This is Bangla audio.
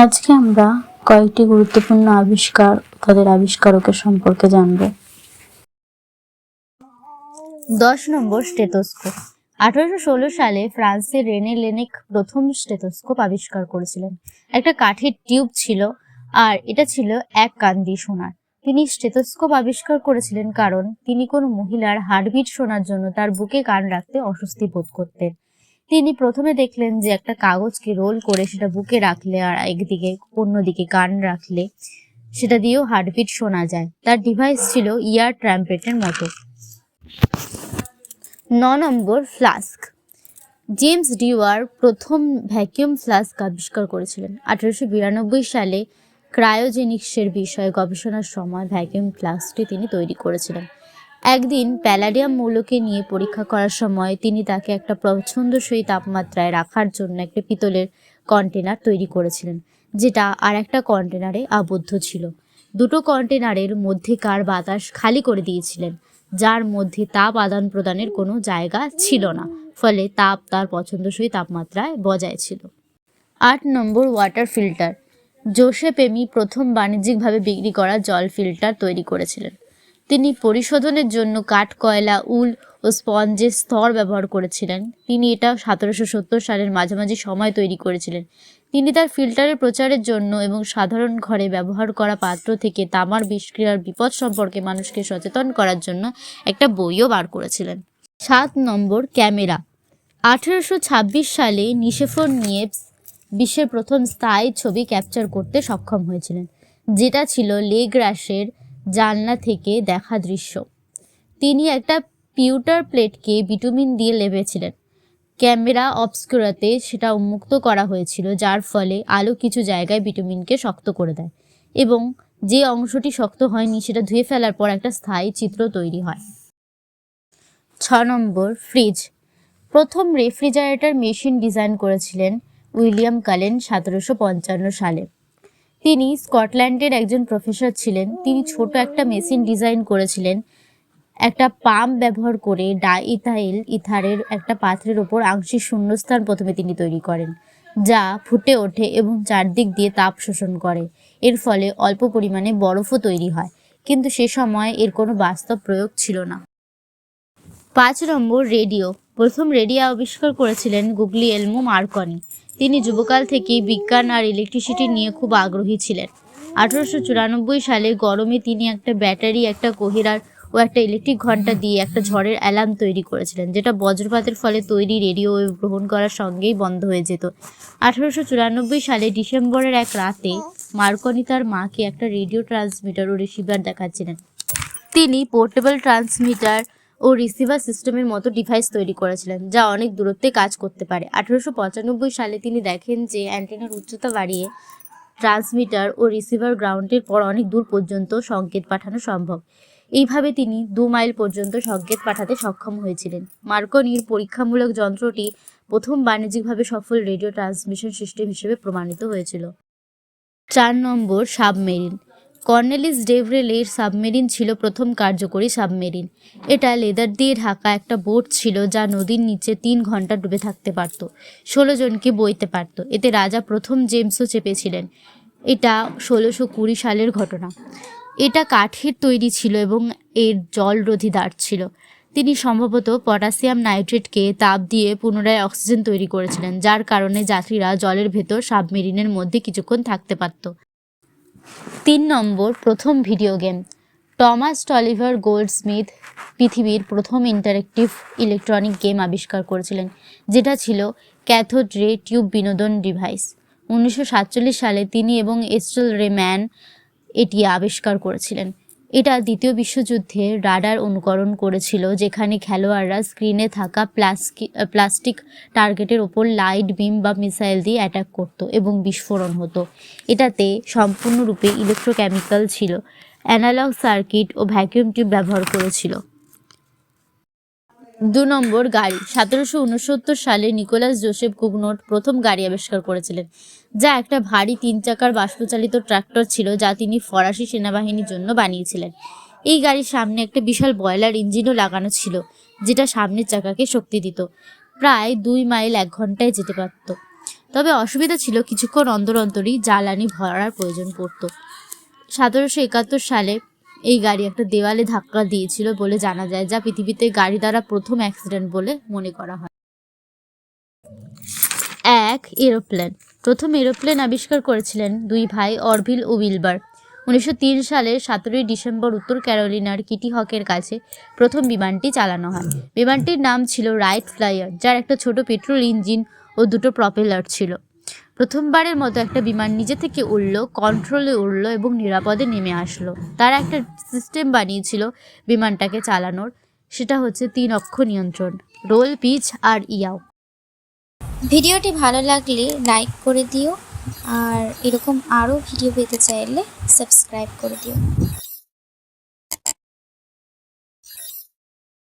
আজকে আমরা কয়েকটি গুরুত্বপূর্ণ আবিষ্কার তাদের আবিষ্কারকের সম্পর্কে জানব। 10 নম্বর স্টেথোস্কোপ। 1816 সালে ফ্রান্সের রেনে লেনেক প্রথম স্টেথোস্কোপ আবিষ্কার করেছিলেন। একটা কাঠের টিউব ছিল আর এটা ছিল এক কান দিয়ে শোনার। তিনি স্টেথোস্কোপ আবিষ্কার করেছিলেন কারণ তিনি কোনো মহিলার হার্টবিট শোনার জন্য তার বুকে কান রাখতে অস্বস্তি বোধ করতেন। তিনি প্রথমে দেখলেন যে একটা কাগজকে রোল করে সেটা বুকে রাখলে আর একদিকে অন্যদিকে কান রাখলে সেটা দিয়েও হার্টবিট শোনা যায়। তার ডিভাইস ছিল ইয়ার ট্রাম্পেটের মতো। 9 নম্বর ফ্লাস্ক। জেমস ডিওয়ার প্রথম ভ্যাকিউম ফ্লাস্ক আবিষ্কার করেছিলেন। 1892 সালে ক্রায়োজেনিক্সের বিষয়ে গবেষণার সময় ভ্যাকিউম ফ্লাস্কটি তিনি তৈরি করেছিলেন। একদিন প্যালাডিয়াম মৌলকে নিয়ে পরীক্ষা করার সময় তিনি তাকে একটা পছন্দসই তাপমাত্রায় রাখার জন্য একটা পিতলের কন্টেনার তৈরি করেছিলেন, যেটা আর একটা কন্টেনারে আবদ্ধ ছিল। দুটো কন্টেনারের মধ্যেকার বাতাস খালি করে দিয়েছিলেন, যার মধ্যে তাপ আদান প্রদানের কোনো জায়গা ছিল না, ফলে তাপ তার পছন্দসই তাপমাত্রায় বজায় ছিল। 8 নম্বর ওয়াটার ফিল্টার। জোসেফ এমি প্রথম বাণিজ্যিকভাবে বিক্রি করা জল ফিল্টার তৈরি করেছিলেন। তিনি পরিশোধনের জন্য কাঠ, কয়লা, উল ও স্পঞ্জের স্তর ব্যবহার করেছিলেন। তিনি এটা 1770 সালের মাঝামাঝি সময় তৈরি করেছিলেন। তিনি তার ফিল্টারের প্রচারের জন্য এবং সাধারণ ঘরে ব্যবহার করা পাত্র থেকে তামার বিষক্রিয়ার বিপদ সম্পর্কে মানুষকে সচেতন করার জন্য একটা বইও বার করেছিলেন। 7 নম্বর ক্যামেরা। 1826 সালে নিকেফর নিয়েভস বিশ্বের প্রথম স্থায়ী ছবি ক্যাপচার করতে সক্ষম হয়েছিলেন, যেটা ছিল লেগ্রাসের জানলা থেকে দেখা দৃশ্য। তিনি একটা পিউটার প্লেটকে বিটুমিন দিয়ে লেপেছিলেন। ক্যামেরা অবস্কুরাতে সেটা উন্মুক্ত করা হয়েছিল, যার ফলে আলো কিছু জায়গায় বিটুমিনকে শক্ত করে দেয় এবং যে অংশটি শক্ত হয়নি সেটা ধুয়ে ফেলার পর একটা স্থায়ী চিত্র তৈরি হয়। 6 নম্বর ফ্রিজ। প্রথম রেফ্রিজারেটর মেশিন ডিজাইন করেছিলেন উইলিয়াম কালেন 1755 সালে। তিনি স্কটল্যান্ডের একজন প্রফেসর ছিলেন। তিনি ছোট একটা মেশিন ডিজাইন করেছিলেন। একটা পাম্প ব্যবহার করে ডাইইথাইল ইথারের একটা পাত্রের ওপর আংশিক শূন্যস্থান প্রথমে তিনি তৈরি করেন, যা ফুটে ওঠে এবং চারদিক দিয়ে তাপ শোষণ করে। এর ফলে অল্প পরিমাণে বরফও তৈরি হয়, কিন্তু সে সময় এর কোনো বাস্তব প্রয়োগ ছিল না। 5 নম্বর রেডিও। প্রথম রেডিও আবিষ্কার করেছিলেন গুগলিয়েলমো মার্কনি। তিনি যুবকাল থেকেই বিজ্ঞান আর ইলেকট্রিসিটি নিয়ে খুব আগ্রহী ছিলেন। 1894 সালে গরমে তিনি একটা ব্যাটারি, একটা কোহেরার ও একটা ইলেকট্রিক ঘণ্টা দিয়ে একটা ঝড়ের অ্যালার্ম তৈরি করেছিলেন, যেটা বজ্রপাতের ফলে তৈরি রেডিও ওয়েভ গ্রহণ করার সঙ্গেই বন্ধ হয়ে যেত। 1894 সালে ডিসেম্বরের এক রাতে মার্কনি তার মাকে একটা রেডিও ট্রান্সমিটার ও রিসিভার দেখাচ্ছিলেন। তিনি পোর্টেবল ট্রান্সমিটার ও রিসিভার সিস্টেমের মতো ডিভাইস তৈরি করেছিলেন, যা অনেক দূরত্বে কাজ করতে পারে। 1895 সালে তিনি দেখেন যে অ্যান্টেনার উচ্চতা বাড়িয়ে ট্রান্সমিটার ও রিসিভার গ্রাউন্ডের পর অনেক দূর পর্যন্ত সংকেত পাঠানো সম্ভব। এইভাবে তিনি 2 মাইল পর্যন্ত সংকেত পাঠাতে সক্ষম হয়েছিলেন। মার্কনির পরীক্ষামূলক যন্ত্রটি প্রথম বাণিজ্যিকভাবে সফল রেডিও ট্রান্সমিশন সিস্টেম হিসেবে প্রমাণিত হয়েছিল। 4 নম্বর সাবমেরিন। কর্নেলিস ডেভরেলের সাবমেরিন ছিল প্রথম কার্যকরী সাবমেরিন। এটা লেদার দিয়ে ঢাকা একটা বোট ছিল, যা নদীর নিচে 3 ঘন্টা ডুবে থাকতে পারত, 16 জনকে বইতে পারত। এতে রাজা প্রথম জেমসও চেপেছিলেন। এটা 1620 সালের ঘটনা। এটা কাঠের তৈরি ছিল এবং এর জলরোধী দাঁড় ছিল। তিনি সম্ভবত পটাশিয়াম নাইট্রেটকে তাপ দিয়ে পুনরায় অক্সিজেন তৈরি করেছিলেন, যার কারণে যাত্রীরা জলের ভেতর সাবমেরিনের মধ্যে কিছুক্ষণ থাকতে পারত। 3 নম্বর প্রথম ভিডিও গেম। টমাস টলিভার গোল্ডস্মিথ পৃথিবীর প্রথম ইন্টারেক্টিভ ইলেকট্রনিক গেম আবিষ্কার করেছিলেন, যেটা ছিল ক্যাথোড রে টিউব বিনোদন ডিভাইস। 1947 সালে তিনি এবং এস্টেল রে ম্যান এটি আবিষ্কার করেছিলেন। এটা দ্বিতীয় বিশ্বযুদ্ধে রাডার অনুকরণ করেছিল, যেখানে খেলোয়াড়রা স্ক্রিনে থাকা প্লাস্টিক টার্গেটের ওপর লাইট বিম বা মিসাইল দিয়ে অ্যাটাক করত এবং বিস্ফোরণ হতো। এটাতে সম্পূর্ণরূপে ইলেকট্রোকেমিক্যাল ছিল, অ্যানালগ সার্কিট ও ভ্যাকুয়াম টিউব ব্যবহার করেছিল। 2 নম্বর গাড়ি। 1769 সালে নিকোলাস জোসেফ কুগনোট প্রথম গাড়ি আবিষ্কার করেছিলেন, যা একটা ভারী 3 চাকার বাষ্পচালিত ট্রাক্টর ছিল, যা তিনি ফরাসি সেনাবাহিনীর জন্য বানিয়েছিলেন। এই গাড়ির সামনে একটা বিশাল বয়লার ইঞ্জিনও লাগানো ছিল, যেটা সামনের চাকাকে শক্তি দিত। প্রায় 2 মাইল 1 ঘন্টায় যেতে পারত। তবে অসুবিধা ছিল কিছুক্ষণ অন্তর অন্তরই জ্বালানি ভরার প্রয়োজন পড়তো। 1771 সালে এই গাড়ি একটা দেওয়ালে ধাক্কা দিয়েছিল বলে জানা যায়, যা পৃথিবীতে গাড়ি দ্বারা প্রথম অ্যাক্সিডেন্ট বলে মনে করা হয়। এরোপ্লেন। প্রথম এরোপ্লেন আবিষ্কার করেছিলেন দুই ভাই অরভিল ও উইলবার। 1903 সালের 17 ডিসেম্বর উত্তর ক্যারোলিনার কিটি হকের কাছে প্রথম বিমানটি চালানো হয়। বিমানটির নাম ছিল রাইট ফ্লাইয়ার, যার একটা ছোট পেট্রোল ইঞ্জিন ও দুটো প্রপেলার ছিল। প্রথমবারের মতো একটা বিমান নিজে থেকে উড়ল, কন্ট্রোলে উড়ল এবং নিরাপদে নেমে আসলো। তারা একটা সিস্টেম বানিয়েছিল বিমানটাকে চালানোর, সেটা হচ্ছে 3 অক্ষ নিয়ন্ত্রণ, রোল, পিচ আর ইয়াও। ভিডিওটি ভালো লাগলে লাইক করে দিও, আর এরকম আরও ভিডিও পেতে চাইলে সাবস্ক্রাইব করে দিও।